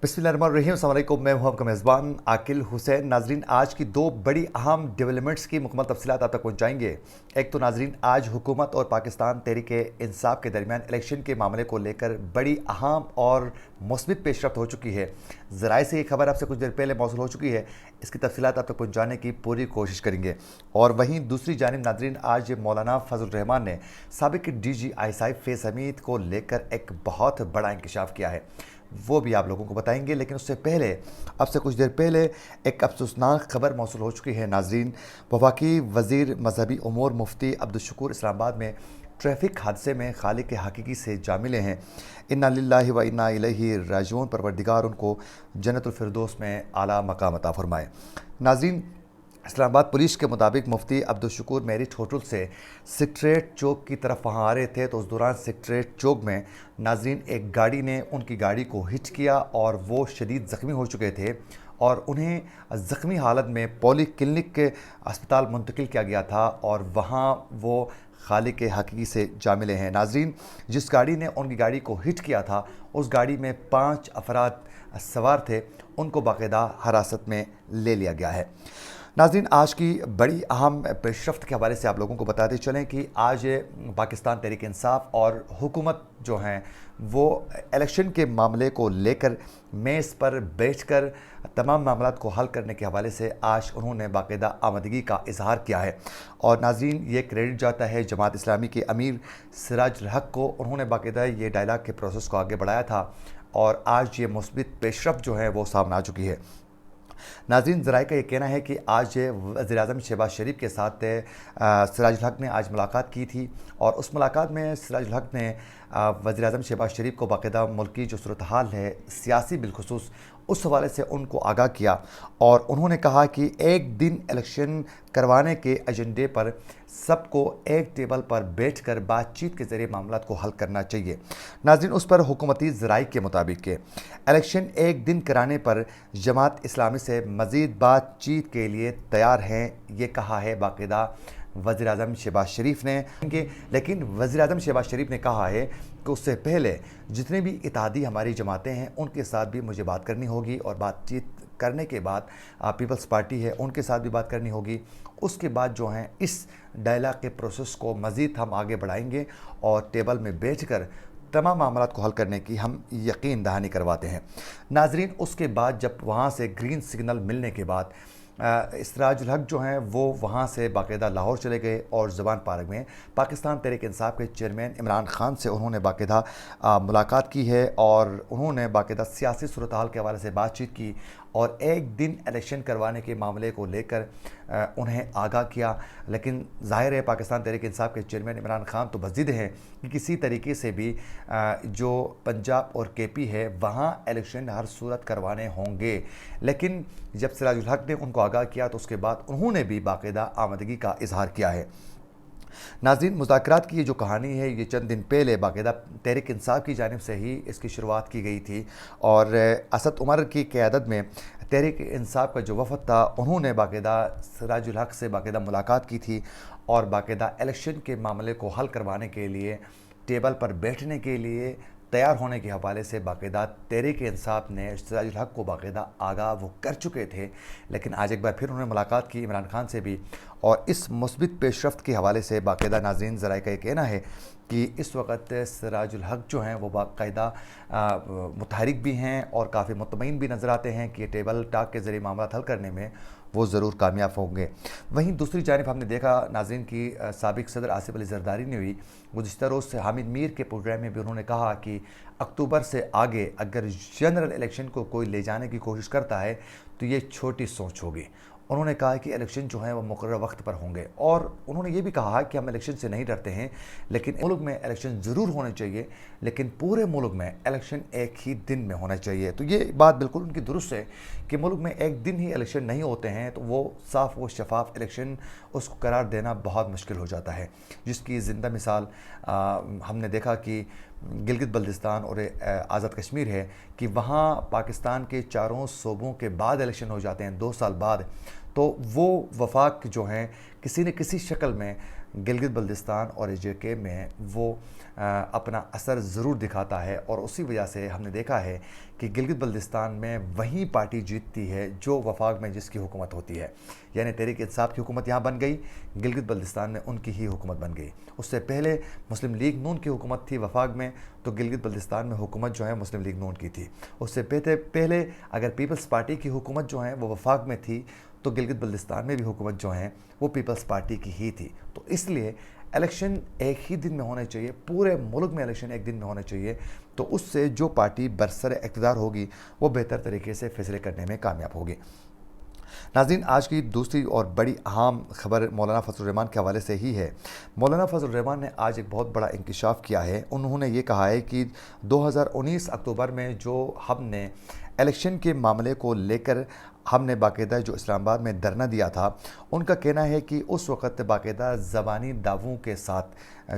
बिस्मिल्लाहिर्रहमानिर्रहीम। अस्सलाम वालेकुम। मैं हूं आपका मेज़बान आकिल हुसैन। नाजरीन, आज की दो बड़ी अहम डेवलपमेंट्स की मुकम्मल तफसीलात आप तक पहुंचाएंगे। एक तो नाजरीन, आज हुकूमत और पाकिस्तान तहरीक इंसाफ के दरमियान इलेक्शन के मामले को लेकर बड़ी अहम और मुस्बित पेशरफ्त हो चुकी है। ज़राए से ये खबर आपसे कुछ देर पहले मौसूल हो चुकी है। इसकी तफसीलात आप तक पहुँचाने की पूरी कोशिश करेंगे। और वहीं दूसरी जानिब नाजरीन, आज मौलाना फजल रहमान ने साबिक DGI फैज़ हमीद को लेकर एक बहुत बड़ा इंकशाफ किया है, वो भी आप लोगों को बताएंगे। लेकिन उससे पहले, अब से कुछ देर पहले एक अफसोसनाक खबर मौसूल हो चुकी है नाजरीन। वफाकी वज़ीर मजहबी उमूर मुफ्ती अब्दुल इस्लामाबाद में ट्रैफिक हादसे में खालिक हकीकी से जा मिले हैं। इन्ना लिल्लाहि व इन्ना इलैहि राजिऊन। परवरदिगार उनको जन्नतुल फिरदौस में आला मकाम अता फरमाए। नाजरीन, इस्लामाबाद पुलिस के मुताबिक मुफ्ती अब्दुल मेरिट होटल से सेक्रेटरीट चौक की तरफ वहाँ आ रहे थे, तो उस दौरान सेक्रेटरीट चौक में नाजरीन एक गाड़ी ने उनकी गाड़ी को हिट किया और वो शदीद ज़ख्मी हो चुके थे और उन्हें ज़ख्मी हालत में पॉली क्लिनिक के अस्पताल मुंतकिल किया गया था और वहाँ वो खालिक हकीकी से जा मिले हैं। नाजरीन, जिस गाड़ी ने उनकी गाड़ी को हिट किया था, उस गाड़ी में 5 अफराद सवार थे, उनको बाकायदा हिरासत में ले लिया गया है। नाज़रीन, आज की बड़ी अहम पेशरफ्त के हवाले से आप लोगों को बताते चलें कि आज पाकिस्तान तहरीक इंसाफ और हुकूमत जो हैं वो इलेक्शन के मामले को लेकर मेज़ पर बैठकर तमाम मामलात को हल करने के हवाले से आज उन्होंने बाकायदा आमदगी का इजहार किया है। और नाज़रीन, ये क्रेडिट जाता है जमात इस्लामी के अमीर सिराजुल हक को। उन्होंने बाकायदा ये डायलॉग के प्रोसेस को आगे बढ़ाया था और आज ये मुस्बित पेशरफ्त जो है वो सामने आ चुकी है। नाज़रीन, ज़राए का ये कहना है कि आज वज़ीर-ए-आज़म शहबाज शरीफ के साथ सिराजुल हक ने आज मुलाकात की थी और उस मुलाकात में सिराजुल हक ने वज़ीर-ए-आज़म शहबाज शरीफ को बाकायदा मुल्क की जो सूरत हाल है सियासी बिलखुसूस, उस हवाले से उनको आगाह किया और उन्होंने कहा कि एक दिन इलेक्शन करवाने के एजेंडे पर सबको एक टेबल पर बैठकर बातचीत के ज़रिए मामलात को हल करना चाहिए। नाज़रीन, उस पर हुकूमती ज़राए के मुताबिक के इलेक्शन एक दिन कराने पर जमात इस्लामी से मज़ीद बातचीत के लिए तैयार हैं, ये कहा है बाकायदा वज़ीर-ए-आज़म शहबाज शरीफ ने। लेकिन वज़ीर-ए-आज़म शहबाज शरीफ ने कहा है कि उससे पहले जितने भी इत्तेहादी हमारी जमातें हैं उनके साथ भी मुझे बात करनी होगी और बातचीत करने के बाद पीपल्स पार्टी है उनके साथ भी बात करनी होगी। उसके बाद जो हैं इस डायलॉग के प्रोसेस को मज़ीद हम आगे बढ़ाएंगे और टेबल में बैठकर तमाम मामलात को हल करने की हम यकीन दहानी करवाते हैं। नाजरीन, उसके बाद जब वहाँ से ग्रीन सिग्नल मिलने के बाद सिराजुल हक जो हैं वो वहाँ से बाकायदा लाहौर चले गए और ज़बान पार्क में पाकिस्तान तहरीक इंसाफ के चेयरमैन इमरान खान से उन्होंने बाकायदा मुलाकात की है और उन्होंने बाकायदा सियासी सूरत हाल के हवाले से बातचीत की और एक दिन इलेक्शन करवाने के मामले को लेकर उन्हें आगाह किया। लेकिन ज़ाहिर है पाकिस्तान तहरीक इंसाफ के चेयरमैन इमरान खान तो बज़िद हैं कि किसी तरीके से भी जो पंजाब और KP है वहाँ इलेक्शन हर सूरत करवाने होंगे। लेकिन जब सिराजुल हक ने उनको आगाह किया तो उसके बाद उन्होंने भी बाकायदा आमदगी का इजहार किया है। नाज़रीन, मुज़ाकरात की ये जो कहानी है ये चंद दिन पहले बाकायदा तहरीक इंसाफ की जानिब से ही इसकी शुरुआत की गई थी और असद उमर की क़यादत में तहरीक इंसाफ का जो वफ़द था उन्होंने बाकायदा सिराजुल हक से बाकायदा मुलाकात की थी और बाकायदा इलेक्शन के मामले को हल करवाने के लिए टेबल पर बैठने के लिए तैयार होने के हवाले से बाकायदा तहरीक इंसाफ ने सिराजुल हक को बाकायदा आगाह वो कर चुके थे। लेकिन आज एक बार फिर उन्होंने मुलाकात की इमरान खान से भी और इस मुस्बित पेशरफ्त के हवाले से बाकायदा नाज़रीन ज़राए का ये कहना है कि इस वक्त सिराजुल हक जो हैं वो बाकायदा मुतहरिक भी हैं और काफ़ी मुतमईन भी नज़र आते हैं कि टेबल टॉक के ज़रिए मामला हल करने में वो ज़रूर कामयाब होंगे। वहीं दूसरी जानिब हमने देखा नाज़रीन की साबिक सदर आसिफ अली ज़रदारी ने भी गुज़िश्ता रोज़ से हामिद मीर के प्रोग्राम में भी उन्होंने कहा कि अक्टूबर से आगे अगर जनरल इलेक्शन को कोई ले जाने की कोशिश करता है तो ये छोटी सोच होगी। उन्होंने कहा कि इलेक्शन जो है वो मुकर्रर वक्त पर होंगे और उन्होंने ये भी कहा कि हम इलेक्शन से नहीं डरते हैं, लेकिन मुल्क में इलेक्शन ज़रूर होने चाहिए, लेकिन पूरे मुल्क में इलेक्शन एक ही दिन में होना चाहिए। तो ये बात बिल्कुल उनकी दुरुस्त है कि मुल्क में एक दिन ही इलेक्शन नहीं होते हैं तो वो साफ़ व शफाफ इलेक्शन उसको करार देना बहुत मुश्किल हो जाता है, जिसकी ज़िंदा मिसाल हमने देखा कि गिलगित बल्तिस्तान और आज़ाद कश्मीर है कि वहाँ पाकिस्तान के चारों सूबों के बाद इलेक्शन हो जाते हैं 2 साल बाद। तो वो वफाक जो हैं किसी न किसी शक्ल में گلگت بلتستان اور JK میں وہ اپنا اثر ضرور دکھاتا ہے، اور اسی وجہ سے ہم نے دیکھا ہے کہ گلگت بلتستان میں وہی پارٹی جیتتی ہے جو وفاق میں جس کی حکومت ہوتی ہے، یعنی تحریک انصاف کی حکومت یہاں بن گئی، گلگت بلتستان میں ان کی ہی حکومت بن گئی۔ اس سے پہلے مسلم لیگ نون کی حکومت تھی وفاق میں، تو گلگت بلتستان میں حکومت جو ہے مسلم لیگ نون کی تھی۔ اس سے پہلے اگر پیپلز پارٹی کی حکومت جو ہے وہ وفاق میں تھی، تو گلگت بلتستان میں بھی حکومت جو ہیں وہ پیپلز پارٹی کی ہی تھی۔ تو اس لیے الیکشن ایک ہی دن میں ہونے چاہیے، پورے ملک میں الیکشن ایک دن میں ہونے چاہیے، تو اس سے جو پارٹی برسر اقتدار ہوگی وہ بہتر طریقے سے فیصلے کرنے میں کامیاب ہوگی۔ ناظرین، آج کی دوسری اور بڑی اہم خبر مولانا فضل الرحمان کے حوالے سے ہی ہے۔ مولانا فضل الرحمان نے آج ایک بہت بڑا انکشاف کیا ہے۔ انہوں نے یہ کہا ہے کہ 2019 اکتوبر میں جو ہم نے الیکشن کے معاملے کو لے کر ہم نے باقاعدہ جو اسلام آباد میں دھرنا دیا تھا، ان کا کہنا ہے کہ اس وقت باقاعدہ زبانی دعووں کے ساتھ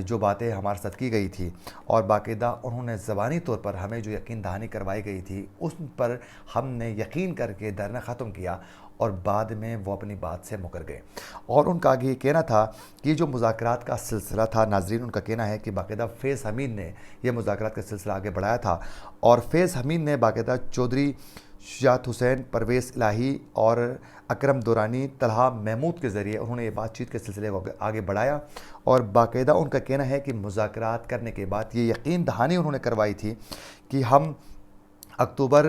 جو باتیں ہمارے ساتھ کی گئی تھی، اور باقاعدہ انہوں نے زبانی طور پر ہمیں جو یقین دہانی کروائی گئی تھی اس پر ہم نے یقین کر کے دھرنا ختم کیا، اور بعد میں وہ اپنی بات سے مکر گئے۔ اور ان کا آگے یہ کہنا تھا کہ جو مذاکرات کا سلسلہ تھا، ناظرین ان کا کہنا ہے کہ باقاعدہ فیض حمید نے یہ مذاکرات کا سلسلہ آگے بڑھایا تھا، اور فیض حمید نے باقاعدہ چودھری شجاعت حسین، پرویز الہی اور اکرم دورانی، طلحہ محمود کے ذریعے انہوں نے یہ بات چیت کے سلسلے کو آگے بڑھایا، اور باقاعدہ ان کا کہنا ہے کہ مذاکرات کرنے کے بعد یہ یقین دہانی انہوں نے کروائی تھی کہ ہم اکتوبر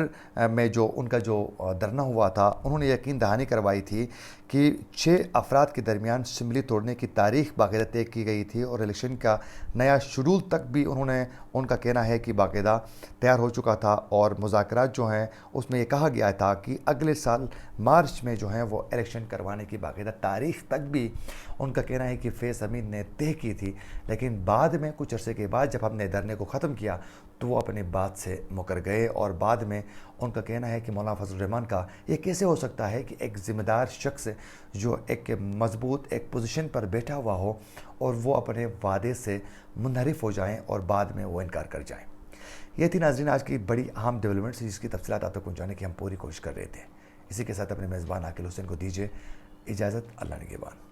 میں جو ان کا جو دھرنا ہوا تھا، انہوں نے یقین دہانی کروائی تھی کہ 6 افراد کے درمیان اسمبلی توڑنے کی تاریخ باقاعدہ طے کی گئی تھی، اور الیکشن کا نیا شیڈول تک بھی ان کا کہنا ہے کہ باقاعدہ تیار ہو چکا تھا، اور مذاکرات جو ہیں اس میں یہ کہا گیا تھا کہ اگلے سال مارچ میں جو ہیں وہ الیکشن کروانے کی باقاعدہ تاریخ تک بھی ان کا کہنا ہے کہ فیض حمید نے طے کی تھی۔ لیکن بعد میں کچھ عرصے کے بعد جب ہم نے دھرنے کو ختم کیا تو وہ اپنی بات سے مکر گئے، اور بعد میں ان کا کہنا ہے کہ مولانا فضل الرحمان کا یہ کیسے ہو سکتا ہے کہ ایک ذمہ دار شخص جو ایک مضبوط ایک پوزیشن پر بیٹھا ہوا ہو اور وہ اپنے وعدے سے منحرف ہو جائیں اور بعد میں وہ انکار کر جائیں۔ یہ تھی ناظرین آج کی بڑی اہم ڈیولپمنٹس، جس کی تفصیلات آپ تک پہنچانے کی ہم پوری کوشش کر رہے تھے۔ اسی کے ساتھ اپنے میزبان عاقل حسین کو دیجیے اجازت۔ اللہ نگہبان۔